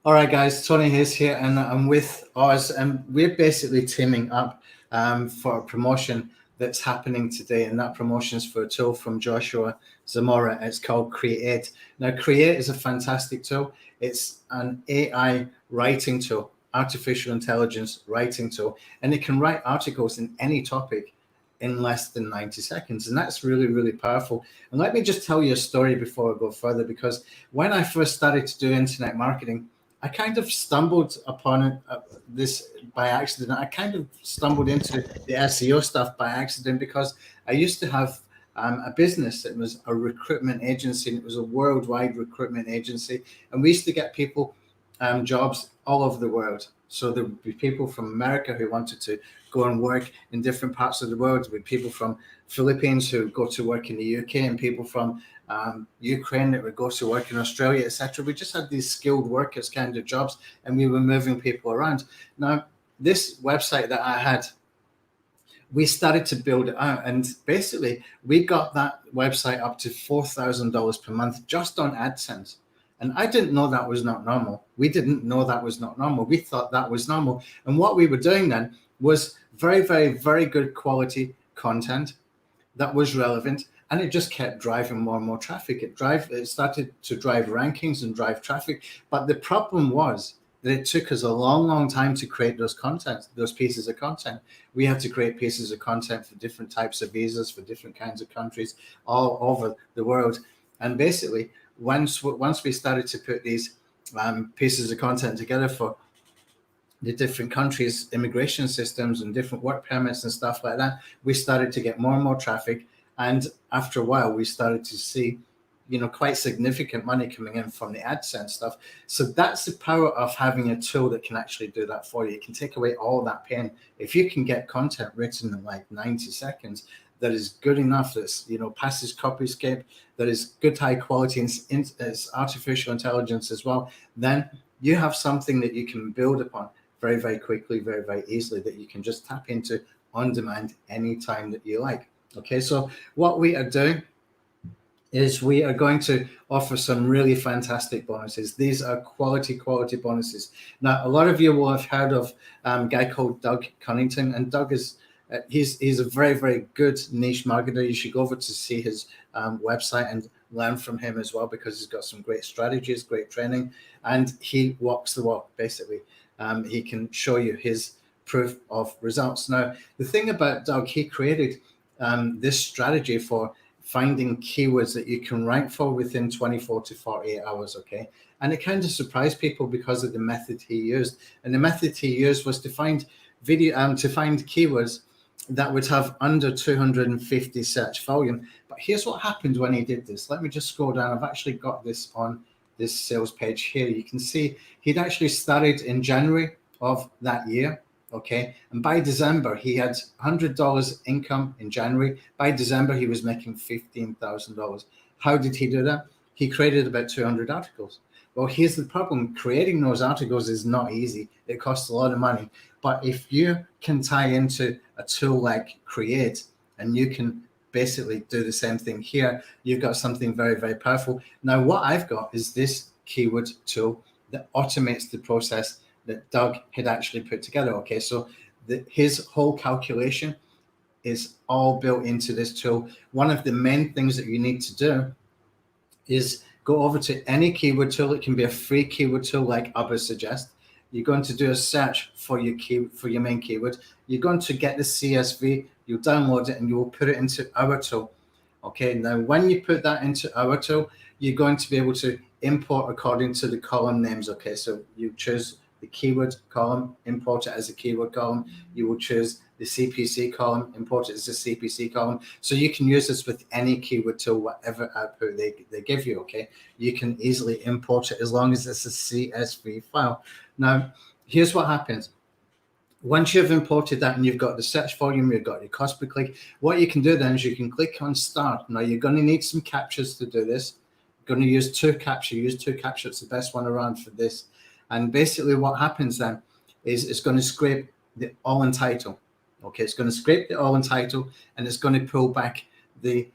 All right, guys, Tony Hayes here, and I'm with Oz, and we're basically teaming up for a promotion that's happening today, and that promotion is for a tool from Joshua Zamora. It's called Creaite. Now, Creaite is a fantastic tool. It's an AI writing tool, artificial intelligence writing tool, and it can write articles in any topic in less than 90 seconds. And that's really, really powerful. And let me just tell you a story before I go further, because when I first started to do internet marketing, I kind of stumbled upon it, this by accident. I kind of stumbled into the SEO stuff by accident because I used to have a business that was a recruitment agency, and it was a worldwide recruitment agency. And we used to get people jobs all over the world. So there would be people from America who wanted to go and work in different parts of the world. There would be people from Philippines who go to work in the UK, and people from Ukraine that would go to work in Australia, etc. We just had these skilled workers kind of jobs, and we were moving people around. Now, this website that I had, we started to build it out, and basically we got that website up to $4,000 per month just on AdSense. And I didn't know that was not normal. We didn't know that was not normal. We thought that was normal. And what we were doing then was very, very, very good quality content that was relevant. And it just kept driving more and more traffic. It started to drive rankings and drive traffic. But the problem was that it took us a long, long time to create those pieces of content. We had to create pieces of content for different types of visas, for different kinds of countries all over the world. And basically, once we started to put these pieces of content together for the different countries' immigration systems and different work permits and stuff like that, we started to get more and more traffic. And after a while, we started to see, quite significant money coming in from the AdSense stuff. So that's the power of having a tool that can actually do that for you. It can take away all that pain. If you can get content written in like 90 seconds, that is good enough, that's passes copyscape, that is good high quality, and it's artificial intelligence as well, then you have something that you can build upon very, very quickly, very, very easily, that you can just tap into on demand anytime that you like. Okay, so what we are doing is we are going to offer some really fantastic bonuses. These are quality bonuses. Now, a lot of you will have heard of a guy called Doug Connington, and Doug is he's a very, very good niche marketer. You should go over to see his website and learn from him as well, because he's got some great strategies, great training, and he walks the walk, basically. He can show you his proof of results. Now, the thing about Doug, he created this strategy for finding keywords that you can rank for within 24 to 48 hours, okay? And it kind of surprised people because of the method he used. And the method he used was to find keywords that would have under 250 search volume. But here's what happened when he did this. Let me just scroll down. I've actually got this on this sales page here. You can see he'd actually started in January of that year, okay? And by December, he had $100 income in January. By December, he was making $15,000. How did he do that? He created about 200 articles. Well, here's the problem. Creating those articles is not easy. It costs a lot of money. But if you can tie into a tool like Creaite, and you can basically do the same thing here, you've got something very, very powerful. Now, what I've got is this keyword tool that automates the process that Doug had actually put together. Okay, so his whole calculation is all built into this tool. One of the main things that you need to do is go over to any keyword tool. It can be a free keyword tool like Ubersuggest. You're going to do a search for your main keyword. You're going to get the CSV, you'll download it, and you will put it into our tool. Okay, now when you put that into our tool, you're going to be able to import according to the column names. Okay, so you choose the keyword column, import it as a keyword column. You will choose the CPC column, import it as a CPC column. So you can use this with any keyword tool, whatever output they give you, okay? You can easily import it as long as it's a CSV file. Now, here's what happens. Once you've imported that and you've got the search volume, you've got your cost per click, what you can do then is you can click on start. Now, you're going to need some captures to do this. You're going to use two captures. Use two captures. It's the best one around for this. And basically what happens then is it's going to scrape the all in title. Okay, it's going to scrape the all in title, and it's going to pull back the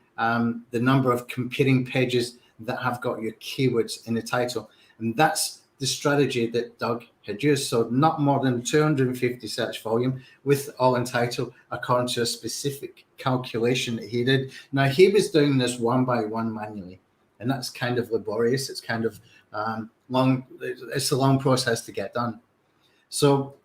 number of competing pages that have got your keywords in the title. And that's the strategy that Doug had used. So not more than 250 search volume with all entitled according to a specific calculation that he did. Now, he was doing this one by one manually, and that's kind of laborious. It's kind of long. It's a long process to get done. So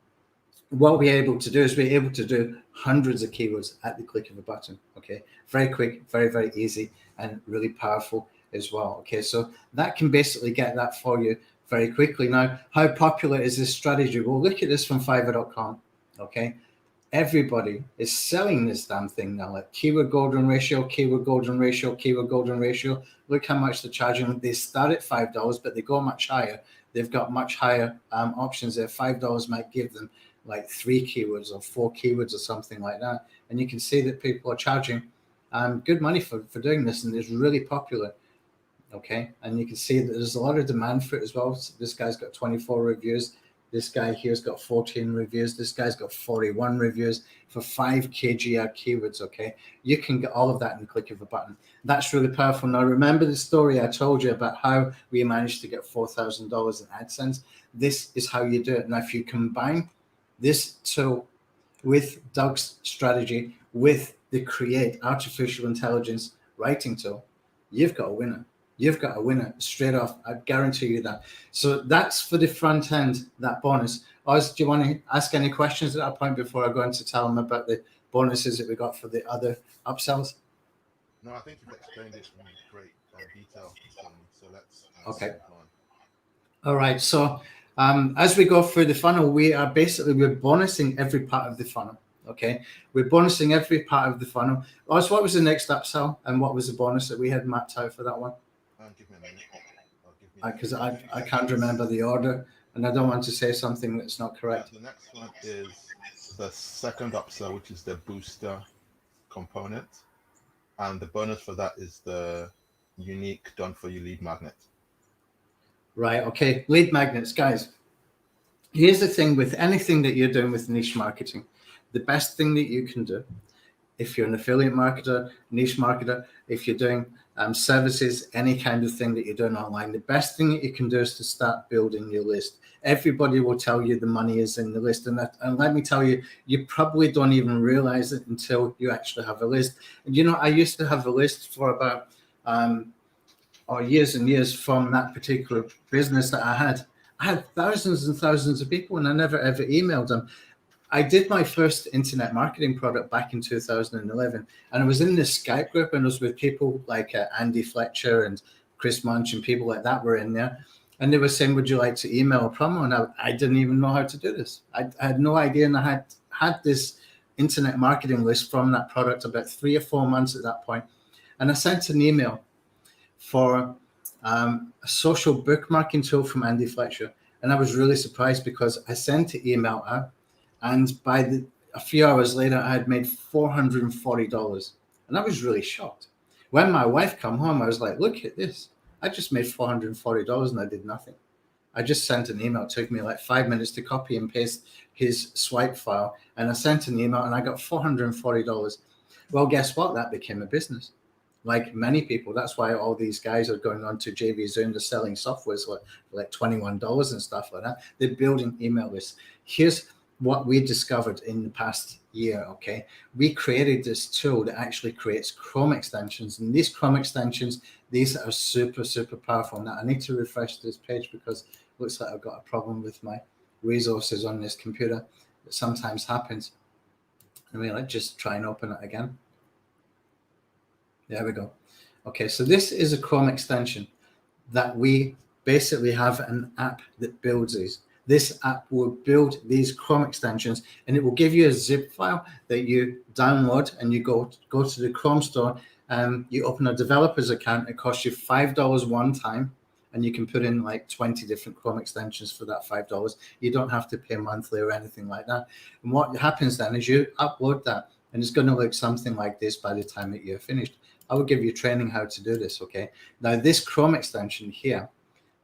what we're able to do is we're able to do hundreds of keywords at the click of a button. Okay, very quick, very, very easy, and really powerful as well. Okay, so that can basically get that for you very quickly. Now, how popular is this strategy? Well, look at this from Fiverr.com. Okay, everybody is selling this damn thing now, like keyword golden ratio, keyword golden ratio, keyword golden ratio. Look how much they're charging. They start at $5, but they go much higher. They've got much higher options there. $5 might give them like 3 keywords or 4 keywords or something like that. And you can see that people are charging good money for doing this, and it's really popular. Okay, and you can see that there's a lot of demand for it as well. So this guy's got 24 reviews. This guy here's got 14 reviews. This guy's got 41 reviews for 5 KGR keywords. Okay, you can get all of that in the click of a button. That's really powerful. Now, remember the story I told you about how we managed to get $4,000 in AdSense? This is how you do it. Now, if you combine this tool with Doug's strategy, with the Create artificial intelligence writing tool, you've got a winner. You've got a winner straight off. I guarantee you that. So that's for the front end, that bonus. Oz, do you want to ask any questions at that point before I go on to tell them about the bonuses that we got for the other upsells? No, I think you've explained it in great detail. So let's okay. All right. So as we go through the funnel, we're bonusing every part of the funnel. Okay, we're bonusing every part of the funnel. Oz, what was the next upsell and what was the bonus that we had mapped out for that one? Give me a minute. Because I can't remember the order, and I don't want to say something that's not correct. The next one is the second upsell, which is the booster component, and the bonus for that is the unique done-for-you lead magnet. Right. Okay. Lead magnets, guys. Here's the thing with anything that you're doing with niche marketing. The best thing that you can do, if you're an affiliate marketer, niche marketer, if you're doing services, any kind of thing that you're doing online, the best thing that you can do is to start building your list. Everybody will tell you the money is in the list. And let me tell you, you probably don't even realize it until you actually have a list. And, you know, I used to have a list for about years and years from that particular business that I had. I had thousands and thousands of people, and I never, ever emailed them. I did my first internet marketing product back in 2011, and I was in this Skype group, and it was with people like Andy Fletcher and Chris Munch and people like that were in there, and they were saying, would you like to email a promo? And I didn't even know how to do this. I had no idea, and I had this internet marketing list from that product about 3 or 4 months at that point, and I sent an email for a social bookmarking tool from Andy Fletcher, and I was really surprised because I sent the email out, and a few hours later, I had made $440. And I was really shocked. When my wife came home, I was like, look at this. I just made $440 and I did nothing. I just sent an email. It took me like 5 minutes to copy and paste his swipe file. And I sent an email and I got $440. Well, guess what? That became a business. Like many people, that's why all these guys are going on to JV Zoom. They're selling softwares like $21 and stuff like that. They're building email lists. Here's what we discovered in the past year. Okay, we created this tool that actually creates Chrome extensions, and these Chrome extensions, these are super, super powerful. Now I need to refresh this page because it looks like I've got a problem with my resources on this computer. It sometimes happens. I mean, let's just try and open it again. There we go. Okay, so this is a Chrome extension that we basically have an app that builds these. This app will build these Chrome extensions, and it will give you a zip file that you download, and you go to the Chrome store, you open a developer's account. It costs you $5 one time, and you can put in like 20 different Chrome extensions for that $5. You don't have to pay monthly or anything like that. And what happens then is you upload that, and it's going to look something like this by the time that you're finished. I will give you training how to do this, okay? Now, this Chrome extension here,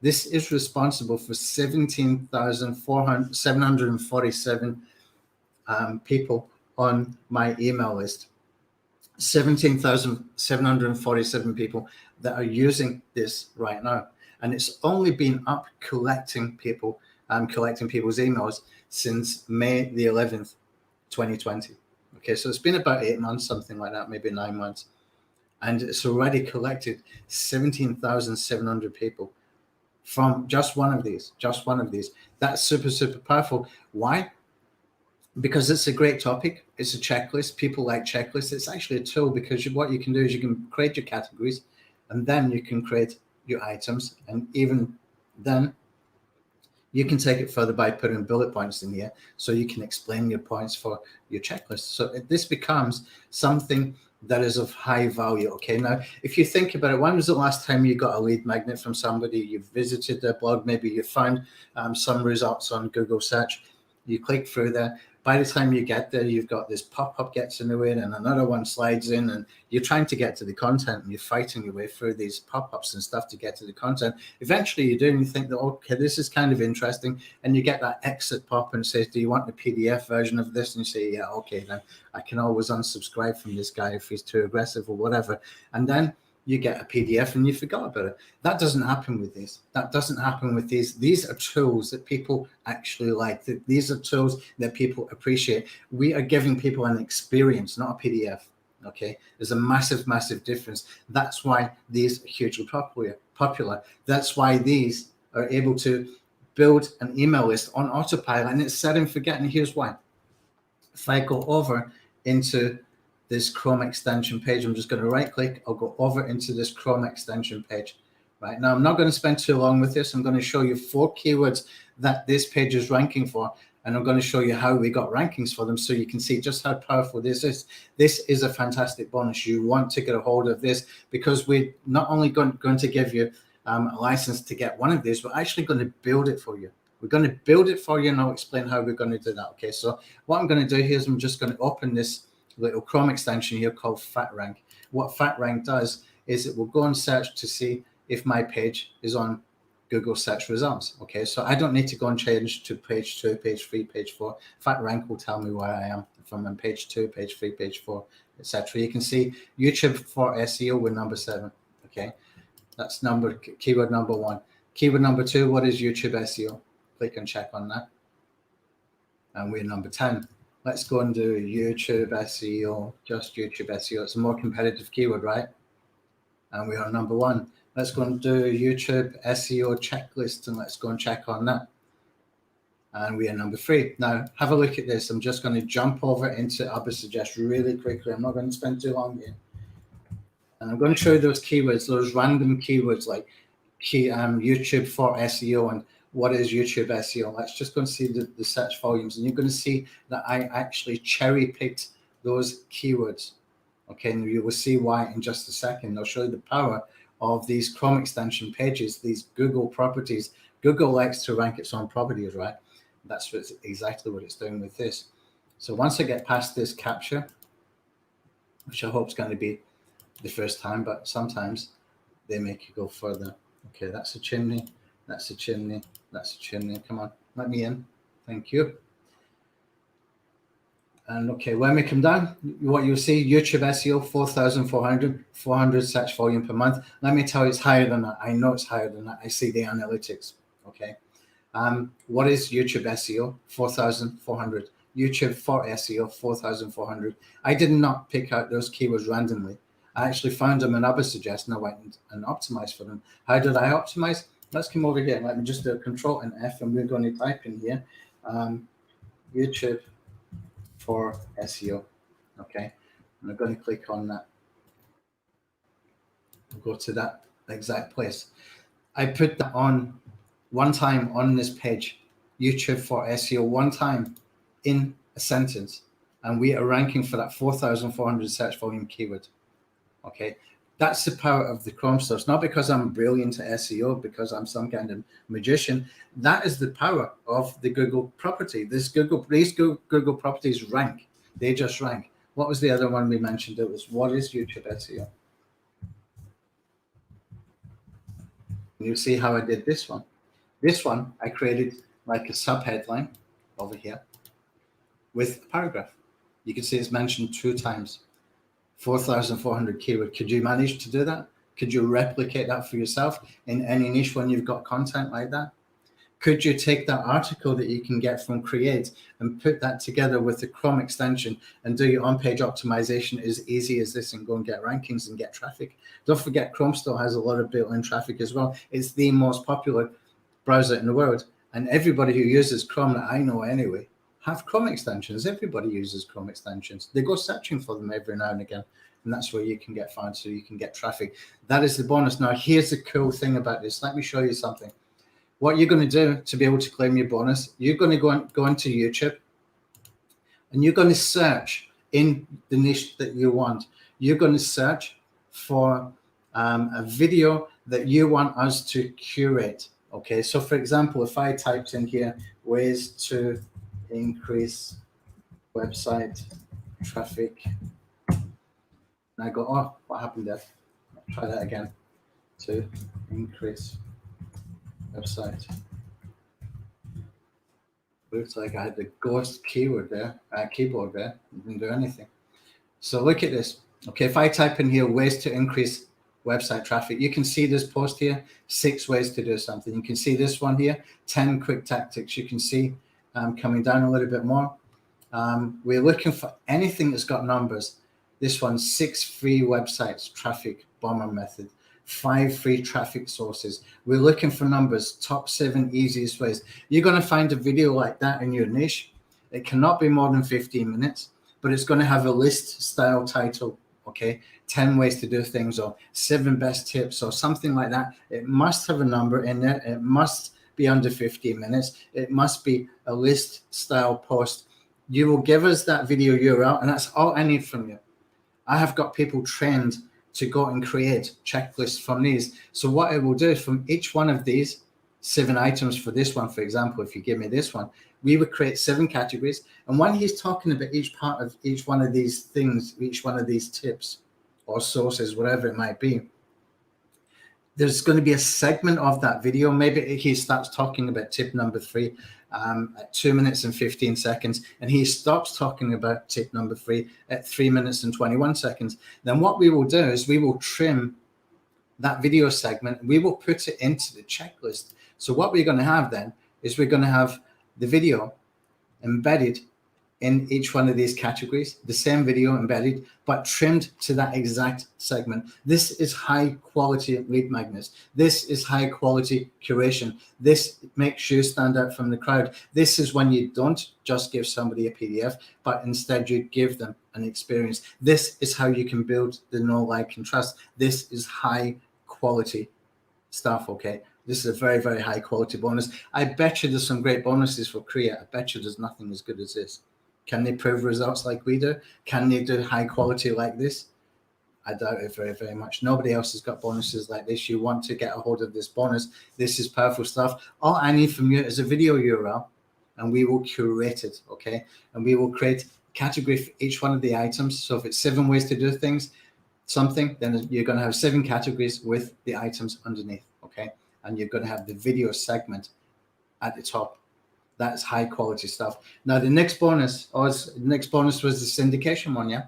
this is responsible for 17,747 people on my email list. 17,747 people that are using this right now. and it's only been up collecting people's emails since May the 11th, 2020. Okay, so it's been about 8 months, something like that, maybe 9 months. And it's already collected 17,700 people from just one of these. That's super, super powerful. Why? Because it's a great topic. It's a checklist. People like checklists. It's actually a tool, because what you can do is you can create your categories, and then you can create your items. And even then, you can take it further by putting bullet points in here, so you can explain your points for your checklist. So this becomes something that is of high value. Okay, now if you think about it, when was the last time you got a lead magnet from somebody? You visited their blog, maybe you found some results on Google search, you click through there. By the time you get there, you've got this pop-up gets in the way, and another one slides in, and you're trying to get to the content, and you're fighting your way through these pop-ups and stuff to get to the content. Eventually you do, and you think that, okay, this is kind of interesting, and you get that exit pop and it says, do you want the PDF version of this? And you say, yeah, okay, then I can always unsubscribe from this guy if he's too aggressive or whatever. And then you get a PDF and you forgot about it. That doesn't happen with these. That doesn't happen with these. These are tools that people actually like. These are tools that people appreciate. We are giving people an experience, not a PDF. Okay, there's a massive, massive difference. That's why these are hugely popular. That's why these are able to build an email list on autopilot, and it's set and forget. And here's why. If I go over into this Chrome extension page, I'm just going to right click. I'll go over into this Chrome extension page. Right now, I'm not going to spend too long with this. I'm going to show you 4 keywords that this page is ranking for, and I'm going to show you how we got rankings for them, so you can see just how powerful this is. This is a fantastic bonus. You want to get a hold of this, because we're not only going to give you a license to get one of these, we're actually going to build it for you. We're going to build it for you, and I'll explain how we're going to do that. Okay, so what I'm going to do here is I'm just going to open this little Chrome extension here called FatRank. What FatRank does is it will go and search to see if my page is on Google search results. Okay, so I don't need to go and change to page 2, page 3, page 4. FatRank will tell me where I am, if I'm on page 2, page 3, page 4, etc. You can see YouTube for SEO, we're number 7. Okay, that's keyword number 1. Keyword number 2, what is YouTube SEO? Click and check on that, and we're number 10. Let's go and do YouTube SEO, just YouTube SEO. It's a more competitive keyword, right? And we are number 1. Let's go and do YouTube SEO checklist, and let's go and check on that. And we are number 3. Now, have a look at this. I'm just going to jump over into Ubersuggest really quickly. I'm not going to spend too long here. And I'm going to show you those keywords, those random keywords like YouTube for SEO and what is YouTube SEO. Let's just go and see the search volumes, and you're going to see that I actually cherry picked those keywords. Okay, and you will see why in just a second. I'll show you the power of these Chrome extension pages, these Google properties. Google likes to rank its own properties, right? That's exactly what it's doing with this. So once I get past this capture, which I hope is going to be the first time, but sometimes they make you go further. Okay, that's a chimney, that's a chimney, that's a chimney. Come on, let me in. Thank you. And okay, when we come down, what you'll see, YouTube SEO, 400 search volume per month. Let me tell you, it's higher than that. I know it's higher than that. I see the analytics. Okay. What is YouTube SEO? 4,400. YouTube for SEO, 4,400. I did not pick out those keywords randomly. I actually found them in Ubersuggest, and I went and optimized for them. How did I optimize? Let's come over here. Let me just do Control and F, and we're going to type in here YouTube for SEO. Okay, and I'm going to click on that. We'll go to that exact place. I put that on one time on this page, YouTube for SEO, one time in a sentence, and we are ranking for that 4,400 search volume keyword. Okay, that's the power of the Chrome source. Not because I'm brilliant at SEO, because I'm some kind of magician. That is the power of the Google property. These Google properties rank. They just rank. What was the other one we mentioned? It was, what is YouTube SEO? And you'll see how I did this one. This one I created like a subheadline over here with a paragraph. You can see it's mentioned 2 times. 4,400 keyword. Could you manage to do that? Could you replicate that for yourself in any niche when you've got content like that? Could you take that article that you can get from Creaite and put that together with the Chrome extension and do your on-page optimization as easy as this and go and get rankings and get traffic? Don't forget, Chrome still has a lot of built-in traffic as well. It's the most popular browser in the world. And everybody who uses Chrome that I know anyway have Chrome extensions. Everybody uses Chrome extensions. They go searching for them every now and again. And that's where you can get found, so you can get traffic. That is the bonus. Now, here's the cool thing about this. Let me show you something. What you're going to do to be able to claim your bonus, you're going to go into YouTube and you're going to search in the niche that you want. You're going to search for a video that you want us to curate. Okay, so for example, if I typed in here, ways to increase website traffic, and I go, oh, what happened there? I'll try that again. To increase website. Looks like I had the ghost keyboard there. Didn't do anything. So look at this. Okay, if I type in here ways to increase website traffic, you can see this post here, 6 ways to do something. You can see this one here, 10 quick tactics. You can see coming down a little bit more. We're looking for anything that's got numbers. This one, 6 free websites, traffic bomber method. 5 free traffic sources. We're looking for numbers, top 7 easiest ways. You're going to find a video like that in your niche. It cannot be more than 15 minutes, but it's going to have a list style title, okay? 10 ways to do things, or 7 best tips, or something like that. It must have a number in there. It must be under 15 minutes. It must be a list style post. You will give us that video URL, and that's all I need from you. I have got people trained to go and create checklists from these. So what I will do is from each one of these 7 items, for this one, for example, if you give me this one, we would create 7 categories. And when he's talking about each part of each one of these things, each one of these tips or sources, whatever it might be, there's going to be a segment of that video. Maybe he starts talking about tip number 3 at 2 minutes and 15 seconds, and he stops talking about tip number 3 at 3 minutes and 21 seconds. Then what we will do is we will trim that video segment. We will put it into the checklist. So what we're going to have then is we're going to have the video embedded in each one of these categories, the same video embedded, but trimmed to that exact segment. This is high quality lead magnets. This is high quality curation. This makes you stand out from the crowd. This is when you don't just give somebody a PDF, but instead you give them an experience. This is how you can build the know, like, and trust. This is high quality stuff, okay? This is a very, very high quality bonus. I bet you there's some great bonuses for Creaite. I bet you there's nothing as good as this. Can they prove results like we do? Can they do high quality like this? I doubt it very, very much. Nobody else has got bonuses like this. You want to get a hold of this bonus. This is powerful stuff. All I need from you is a video URL, and we will curate it, okay? And we will create a category for each one of the items. So if it's 7 ways to do things, something, then you're going to have 7 categories with the items underneath, okay? And you're going to have the video segment at the top. That's high quality stuff. Now the next bonus was the syndication one, yeah.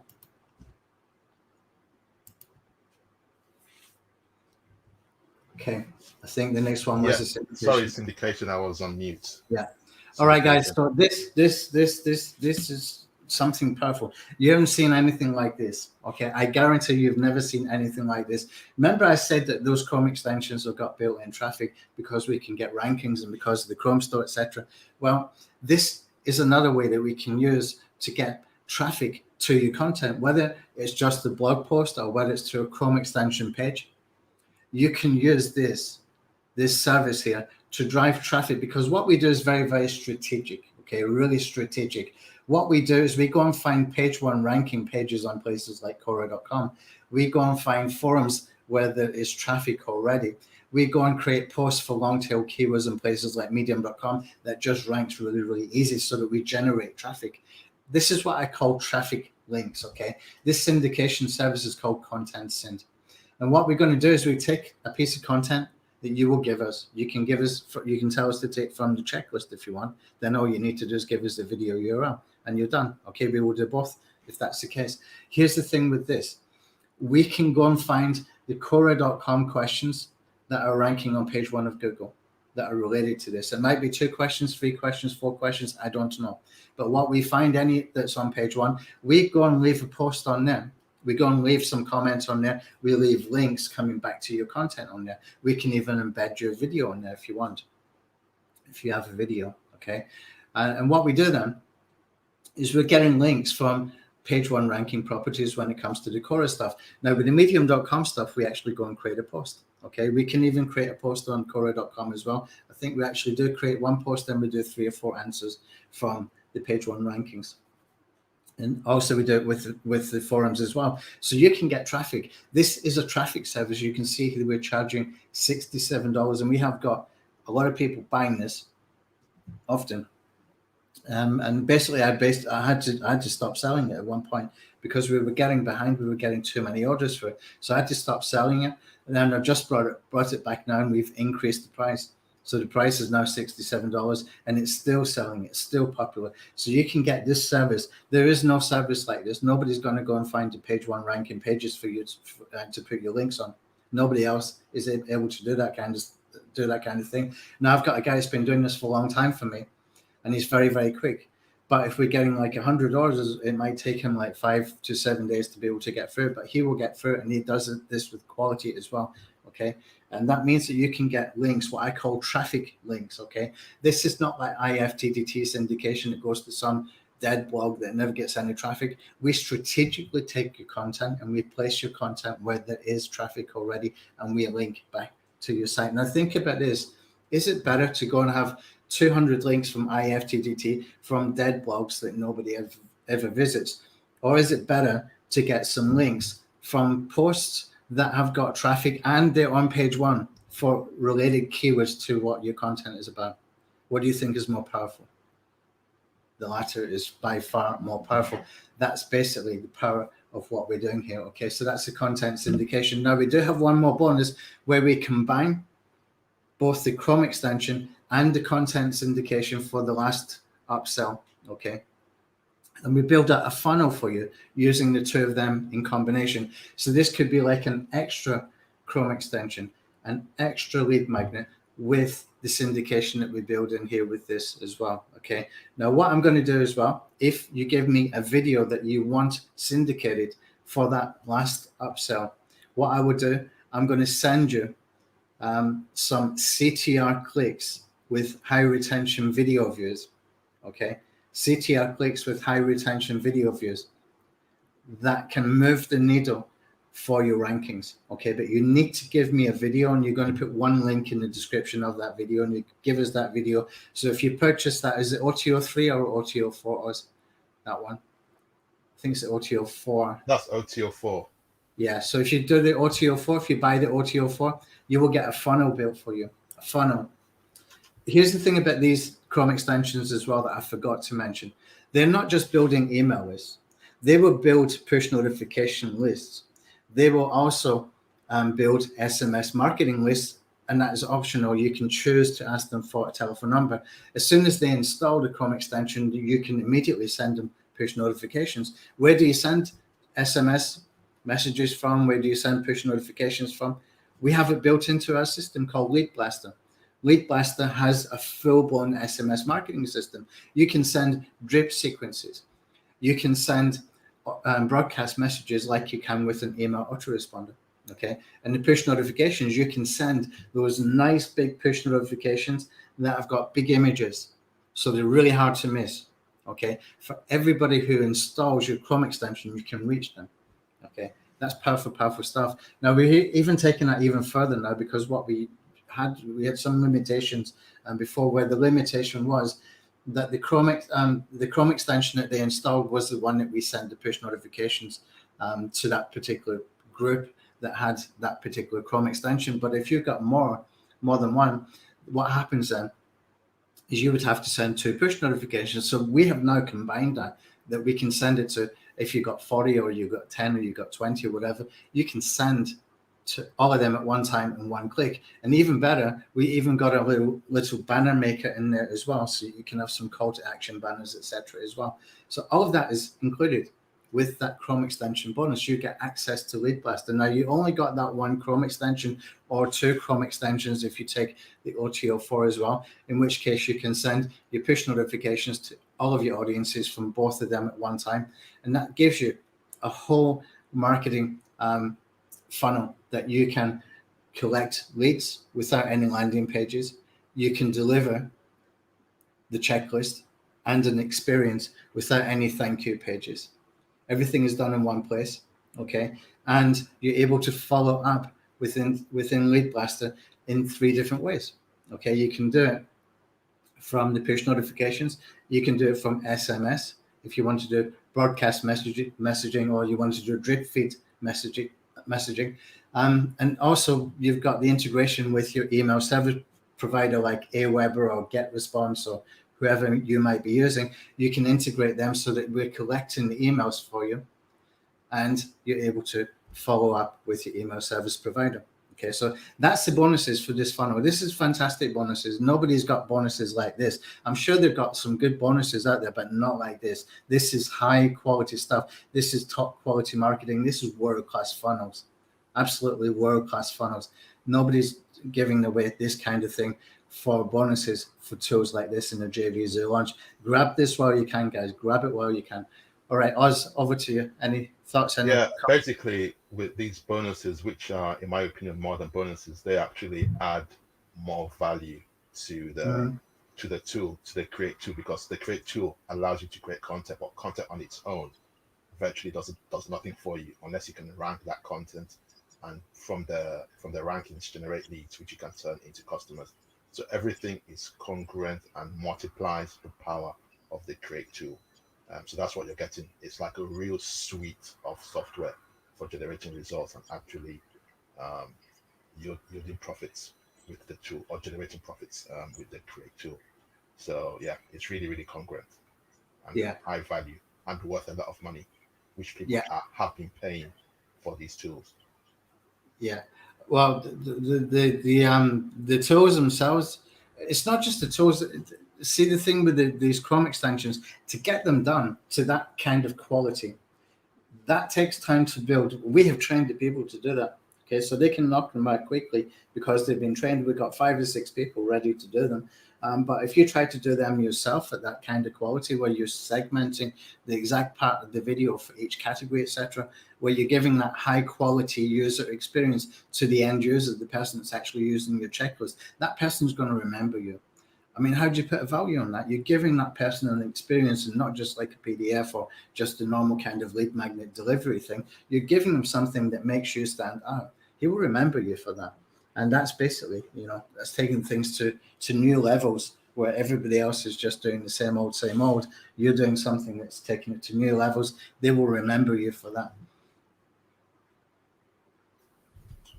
Okay, I think the next one was the syndication. Sorry, syndication. I was on mute. Yeah. All right, guys. So this is something powerful. You haven't seen anything like this. Okay, I guarantee you've never seen anything like this. Remember I said that those Chrome extensions have got built-in traffic because we can get rankings and because of the Chrome store, etc. Well, this is another way that we can use to get traffic to your content, whether it's just a blog post or whether it's through a Chrome extension page. You can use this service here to drive traffic, because what we do is very, very strategic. Okay, really strategic. What we do is we go and find page 1 ranking pages on places like Quora.com. We go and find forums where there is traffic already. We go and create posts for long tail keywords in places like Medium.com that just ranks really, really easy, so that we generate traffic. This is what I call traffic links, okay? This syndication service is called Content Synd. And what we're going to do is we take a piece of content that you will give us. You can tell us to take from the checklist if you want. Then all you need to do is give us the video URL and you're done. Okay, we will do both if that's the case. Here's the thing with this. We can go and find the Quora.com questions that are ranking on page 1 of Google that are related to this. It might be 2 questions, 3 questions, 4 questions, I don't know. But what we find any that's on page 1, we go and leave a post on there. We go and leave some comments on there. We leave links coming back to your content on there. We can even embed your video on there if you want, if you have a video, okay? And what we do then is we're getting links from page 1 ranking properties when it comes to the Quora stuff. Now, with the medium.com stuff, we actually go and create a post, okay? We can even create a post on Quora.com as well. I think we actually do create 1 post, then we do 3 or 4 answers from the page 1 rankings. And also we do it with the forums as well. So you can get traffic. This is a traffic service. You can see that we're charging $67, and we have got a lot of people buying this often. And basically I had to stop selling it at one point because we were getting behind. We were getting too many orders for it. So I had to stop selling it. And then I just brought it back now, and we've increased the price. So the price is now $67, and it's still selling. It's still popular. So you can get this service. There is no service like this. Nobody's going to go and find the page 1 ranking pages for you to put your links on. Nobody else is able to do that kind of thing. Now I've got a guy that's been doing this for a long time for me, and he's very, very quick. But if we're getting like 100 orders, it might take him like 5 to 7 days to be able to get through it. But he will get through it, and he does this with quality as well. Okay. And that means that you can get links, what I call traffic links. Okay. This is not like IFTTT syndication that goes to some dead blog that never gets any traffic. We strategically take your content and we place your content where there is traffic already, and we link back to your site. Now think about this. Is it better to go and have 200 links from IFTTT from dead blogs that nobody ever visits? Or is it better to get some links from posts that have got traffic and they're on page 1 for related keywords to what your content is about? What do you think is more powerful? The latter is by far more powerful. That's basically the power of what we're doing here. Okay, so that's the content syndication. Now we do have one more bonus where we combine both the Chrome extension and the content syndication for the last upsell. Okay. And we build out a funnel for you using the 2 of them in combination. So this could be like an extra Chrome extension, an extra lead magnet with the syndication that we build in here with this as well. Okay. Now what I'm going to do as well, if you give me a video that you want syndicated for that last upsell, what I would do, I'm going to send you some CTR clicks with high retention video views. Okay. CTR clicks with high retention video views that can move the needle for your rankings. Okay, but you need to give me a video, and you're going to put 1 link in the description of that video, and you give us that video. So if you purchase that, is it OTO 3 or OTO 4? That one? I think it's OTO 4. That's OTO 4. Yeah, so if you do the OTO 4, if you buy the OTO 4, you will get a funnel built for you. A funnel. Here's the thing about these Chrome extensions as well that I forgot to mention. They're not just building email lists. They will build push notification lists. They will also build SMS marketing lists, and that is optional. You can choose to ask them for a telephone number. As soon as they install the Chrome extension, you can immediately send them push notifications. Where do you send SMS messages from? Where do you send push notifications from? We have it built into our system called Lead Blaster. Lead Blaster has a full-blown SMS marketing system. You can send drip sequences. You can send broadcast messages like you can with an email autoresponder. Okay, and the push notifications, you can send those nice big push notifications that have got big images, so they're really hard to miss. Okay, for everybody who installs your Chrome extension, you can reach them. Okay, that's powerful stuff. Now we're even taking that even further now, because what we had some limitations before, where the limitation was that the Chrome extension that they installed was the one that we sent the push notifications to that particular group that had that particular Chrome extension. But if you've got more than one, what happens then is you would have to send 2 push notifications. So we have now combined that we can send it to, if you've got 40 or you've got 10 or you've got 20 or whatever, you can send to all of them at one time in 1 click. And even better, we even got a little banner maker in there as well, so you can have some call to action banners, etc. as well. So all of that is included with that Chrome extension bonus, you get access to Lead Blaster. Now, you only got that one Chrome extension or 2 Chrome extensions if you take the OTO4 as well, in which case you can send your push notifications to all of your audiences from both of them at one time. And that gives you a whole marketing funnel that you can collect leads without any landing pages. You can deliver the checklist and an experience without any thank you pages. Everything is done in one place, okay? And you're able to follow up within Lead Blaster in 3 different ways, okay? You can do it from the push notifications. You can do it from SMS if you want to do broadcast messaging, or you want to do drip feed messaging. And also you've got the integration with your email service provider like Aweber or GetResponse or whoever you might be using. You can integrate them so that we're collecting the emails for you, and you're able to follow up with your email service provider. Okay, so that's the bonuses for this funnel. This is fantastic bonuses. Nobody's got bonuses like this. I'm sure they've got some good bonuses out there, but not like this. This is high quality stuff. This is top quality marketing. This is world-class funnels. Absolutely world-class funnels. Nobody's giving away this kind of thing for bonuses for tools like this in the JVZoo launch. Grab this while you can, guys. Grab it while you can. All right, Oz, over to you. Any thoughts? Yeah, basically with these bonuses, which are, in my opinion, more than bonuses, they actually add more value to the tool, to the Create tool, because the Create tool allows you to create content, but content on its own virtually does nothing for you unless you can rank that content, and from the rankings generate leads, which you can turn into customers. So everything is congruent and multiplies the power of the Create tool. So that's what you're getting. It's like a real suite of software for generating results and actually yielding profits with the tool, or generating profits with the Create tool. So yeah, it's really, really congruent and high value and worth a lot of money, which people have been paying for these tools. Yeah, well, the tools themselves, it's not just the tools. See, the thing with these Chrome extensions, to get them done to that kind of quality, that takes time to build. We have trained the people to do that. Okay, so they can knock them out quickly because they've been trained. We've got 5 or 6 people ready to do them. But if you try to do them yourself at that kind of quality, where you're segmenting the exact part of the video for each category, etc., where you're giving that high quality user experience to the end user, the person that's actually using your checklist, that person's going to remember you. I mean, how do you put a value on that? You're giving that person an experience, and not just like a PDF or just a normal kind of lead magnet delivery thing. You're giving them something that makes you stand out. He will remember you for that. And that's basically, that's taking things to new levels, where everybody else is just doing the same old, same old. You're doing something that's taking it to new levels. They will remember you for that.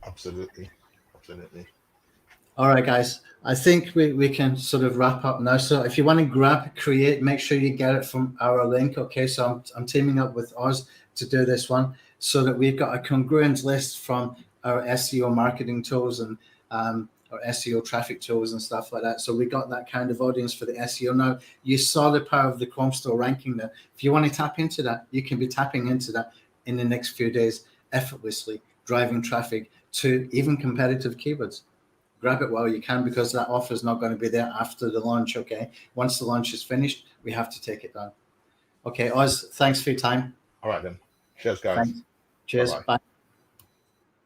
Absolutely. Absolutely. All right, guys, I think we can sort of wrap up now. So if you want to grab Create, make sure you get it from our link. Okay, so I'm teaming up with Oz to do this one, so that we've got a congruent list from our SEO marketing tools and our SEO traffic tools and stuff like that. So we got that kind of audience for the SEO. Now, you saw the power of the Chrome Store ranking there. If you want to tap into that, you can be tapping into that in the next few days effortlessly, driving traffic to even competitive keywords. Grab it while you can, because that offer is not going to be there after the launch. Okay, once the launch is finished, we have to take it down. Okay, Oz, thanks for your time. All right then. Cheers, guys. Thanks. Cheers. Bye-bye. Bye.